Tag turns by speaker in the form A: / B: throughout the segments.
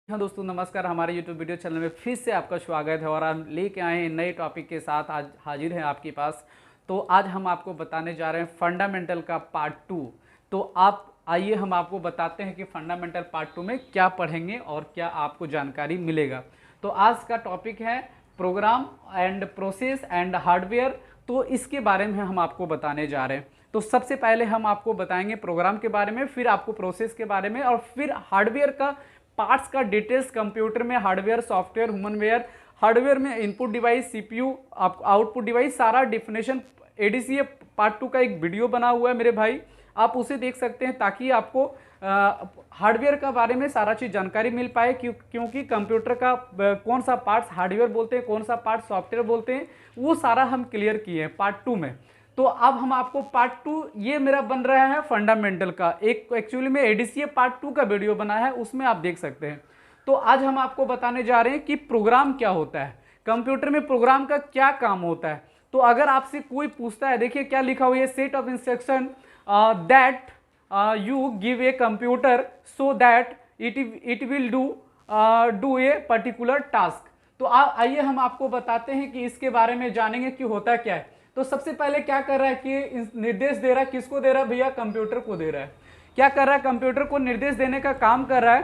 A: हाँ दोस्तों, नमस्कार। हमारे YouTube वीडियो चैनल में फिर से आपका स्वागत है और हम लेके आए हैं नए टॉपिक के साथ। आज हाजिर हैं आपके पास। तो आज हम आपको बताने जा रहे हैं फंडामेंटल का पार्ट 2। तो आप आइए हम आपको बताते हैं कि फंडामेंटल पार्ट 2 में क्या पढ़ेंगे और क्या आपको जानकारी मिलेगा। तो आज का टॉपिक है program and process and hardware. तो इसके बारे में हम आपको बताने जा रहे हैं। तो सबसे पहले हम आपको बताएंगे प्रोग्राम के बारे में, फिर आपको प्रोसेस के बारे में और फिर हार्डवेयर का पार्ट्स का डिटेल्स। कंप्यूटर में हार्डवेयर, सॉफ्टवेयर, ह्यूमनवेयर, हार्डवेयर में input device, CPU, output device, सारा डिफिनेशन। एडीसीए पार्ट 2 का एक वीडियो बना हुआ है मेरे भाई, आप उसे देख सकते हैं ताकि आपको हार्डवेयर का बारे में सारा चीज़ जानकारी मिल पाए। क्योंकि कंप्यूटर का कौन सा पार्ट्स हार्डवेयर बोलते हैं, कौन सा पार्ट सॉफ्टवेयर बोलते हैं, वो सारा हम क्लियर किए हैं पार्ट 2 में। तो अब हम आपको पार्ट 2, ये मेरा बन रहा है फंडामेंटल का, एक एक्चुअली में एडीसीए पार्ट 2 का वीडियो बना है, उसमें आप देख सकते हैं। तो आज हम आपको बताने जा रहे हैं कि प्रोग्राम क्या होता है, कंप्यूटर में प्रोग्राम का क्या काम होता है। तो अगर आपसे कोई पूछता है, देखिए क्या लिखा हुआ है, set of instruction that you give a computer so that it will do a particular task. तो आइए हम आपको बताते हैं कि इसके बारे में जानेंगे कि होता क्या है। तो सबसे पहले क्या कर रहा है कि निर्देश दे रहा है, किसको दे रहा है भैया? कंप्यूटर को दे रहा है। क्या कर रहा है? कंप्यूटर को निर्देश देने का काम कर रहा है।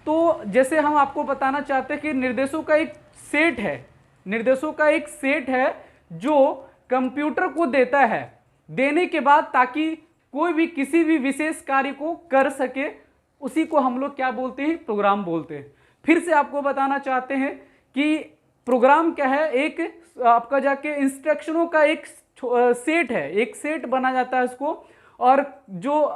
A: तो जैसे हम आपको बताना चाहते हैं कि निर्देशों का एक सेट है, निर्देशों का एक सेट है जो कंप्यूटर को देता है, देने के बाद ताकि कोई भी किसी भी विशेष कार्य को कर सके, उसी को हम लोग क्या बोलते हैं? प्रोग्राम बोलते हैं। फिर से आपको बताना चाहते हैं कि प्रोग्राम क्या है? एक आपका जाके इंस्ट्रक्शनों का एक सेट है, एक सेट बना जाता है इसको, और जो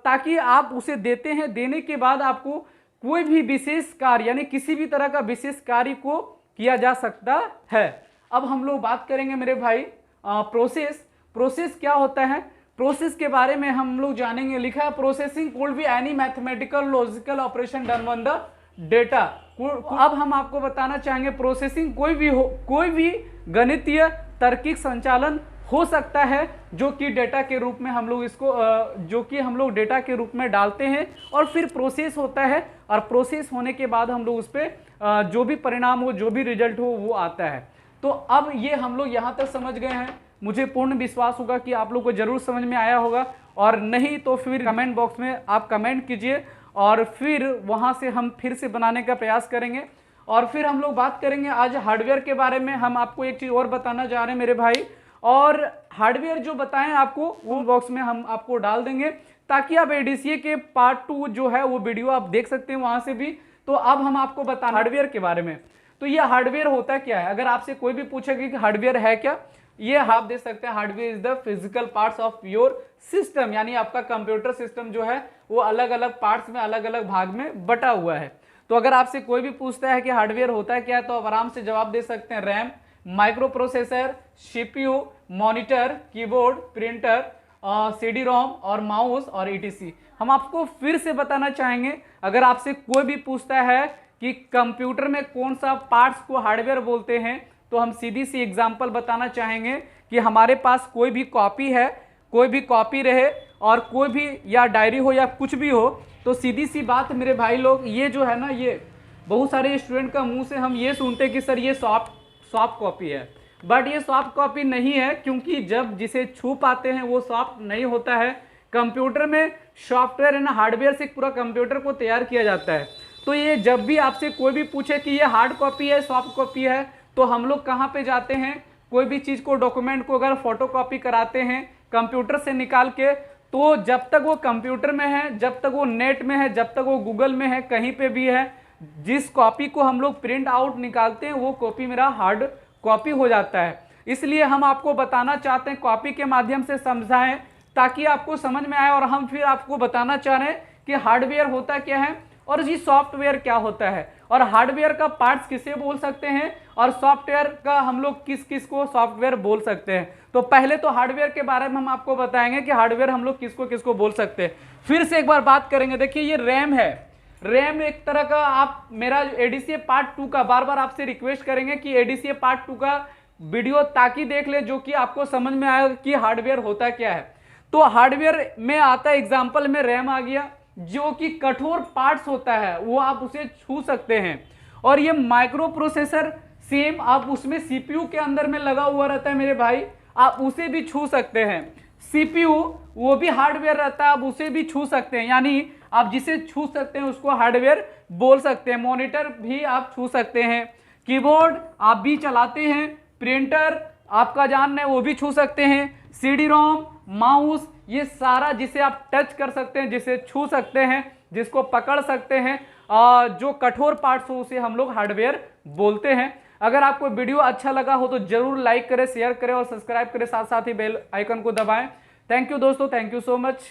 A: ताकि आप उसे देते हैं, देने के बाद आपको कोई भी विशेष कार्य यानी किसी भी तरह का विशेष कार्य को किया जा सकता है। अब हम लोग बात करेंगे मेरे भाई प्रोसेस। प्रोसेस क्या होता है? प्रोसेस के बारे में हम लोग जानेंगे। लिखा है processing could be any mathematical logical operation done on the data. अब हम आपको बताना चाहेंगे प्रोसेसिंग कोई भी हो, कोई भी गणितीय तार्किक संचालन हो सकता है जो कि डेटा के रूप में हम लोग इसको जो कि हम लोग डेटा के रूप में डालते हैं और फिर प्रोसेस होता है, और प्रोसेस होने के बाद हम लोग उस पर जो भी परिणाम हो, जो भी रिजल्ट हो, वो आता है। तो अब ये हम लोग यहाँ तक समझ गए हैं। मुझे पूर्ण विश्वास होगा कि आप लोग को जरूर समझ में आया होगा, और नहीं तो फिर कमेंट बॉक्स में आप कमेंट कीजिए और फिर वहाँ से हम फिर से बनाने का प्रयास करेंगे। और फिर हम लोग बात करेंगे आज हार्डवेयर के बारे में। हम आपको एक चीज़ और बताना चाह रहे हैं मेरे भाई, और हार्डवेयर जो बताएं आपको वो बॉक्स में हम आपको डाल देंगे ताकि आप एडीसीए के पार्ट 2 जो है वो वीडियो आप देख सकते हैं वहाँ से भी। तो अब हम आपको बता हार्डवेयर के बारे में। तो ये हार्डवेयर होता क्या है? अगर आपसे कोई भी पूछेगा कि हार्डवेयर है क्या, ये आप देख सकते हैं, hardware is the physical parts of your system, यानी आपका कंप्यूटर सिस्टम जो है वो अलग अलग पार्ट्स में, अलग अलग भाग में बटा हुआ है। तो अगर आपसे कोई भी पूछता है कि हार्डवेयर होता क्या है, तो आप आराम से जवाब दे सकते हैं, RAM, micro processor, CPU, monitor, keyboard, printer, CD ROM और माउस और ईटीसी। हम आपको फिर से बताना चाहेंगे, अगर आपसे कोई भी पूछता है कि कंप्यूटर में कौन सा पार्ट्स को हार्डवेयर बोलते हैं, तो हम सीधी सी एग्जांपल बताना चाहेंगे कि हमारे पास कोई भी कॉपी है, कोई भी कॉपी रहे और कोई भी या डायरी हो या कुछ भी हो, तो सीधी सी बात मेरे भाई लोग, ये जो है ना, ये बहुत सारे स्टूडेंट का मुंह से हम ये सुनते हैं कि सर ये सॉफ्ट कॉपी है, बट ये सॉफ्ट कॉपी नहीं है, क्योंकि जब जिसे छू पाते हैं वो सॉफ्ट नहीं होता है। कंप्यूटर में सॉफ्टवेयर एंड हार्डवेयर से पूरा कंप्यूटर को तैयार किया जाता है। तो ये जब भी आपसे कोई भी पूछे कि ये हार्ड कॉपी है, सॉफ्ट कॉपी है, तो हम लोग कहाँ पे जाते हैं? कोई भी चीज़ को, डॉक्यूमेंट को अगर फोटो कॉपी कराते हैं कंप्यूटर से निकाल के, तो जब तक वो कंप्यूटर में है, जब तक वो नेट में है, जब तक वो गूगल में है, कहीं पे भी है, जिस कॉपी को हम लोग प्रिंट आउट निकालते हैं वो कॉपी मेरा हार्ड कॉपी हो जाता है। इसलिए हम आपको बताना चाहते हैं, कॉपी के माध्यम से समझाएं ताकि आपको समझ में आए। और हम फिर आपको बताना चाह रहे हैं कि हार्डवेयर होता क्या है और जी सॉफ्टवेयर क्या होता है, और हार्डवेयर का पार्ट्स किसे बोल सकते हैं, और सॉफ्टवेयर का हम लोग किस किस को सॉफ्टवेयर बोल सकते हैं। तो पहले तो हार्डवेयर के बारे में हम आपको बताएंगे कि हार्डवेयर हम लोग किसको किसको बोल सकते हैं। फिर से एक बार बात करेंगे। देखिए ये रैम है, रैम एक तरह का, आप मेरा एडीसीए पार्ट 2 का बार बार आपसे रिक्वेस्ट करेंगे कि एडीसीए पार्ट 2 का वीडियो ताकि देख ले, जो कि आपको समझ में आएगा कि हार्डवेयर होता क्या है। तो हार्डवेयर में आता है, एग्जाम्पल में रैम आ गया, जो कि कठोर पार्ट्स होता है वो आप उसे छू सकते हैं। और ये माइक्रो प्रोसेसर सेम आप उसमें सीपीयू के अंदर में लगा हुआ रहता है मेरे भाई, आप उसे भी छू सकते हैं। सीपीयू वो भी हार्डवेयर रहता है, आप उसे भी छू सकते हैं, यानी आप जिसे छू सकते हैं उसको हार्डवेयर बोल सकते हैं। मॉनिटर भी आप छू सकते हैं, कीबोर्ड आप भी चलाते हैं, प्रिंटर आपका जानना है वो भी छू सकते हैं, सीडी रोम, माउस, ये सारा जिसे आप टच कर सकते हैं, जिसे छू सकते हैं, जिसको पकड़ सकते हैं, जो कठोर पार्ट्स हो उसे हम लोग हार्डवेयर बोलते हैं। अगर आपको वीडियो अच्छा लगा हो तो जरूर लाइक करें, शेयर करें और सब्सक्राइब करें, साथ साथ ही बेल आइकन को दबाएं। थैंक यू दोस्तों, थैंक यू सो मच।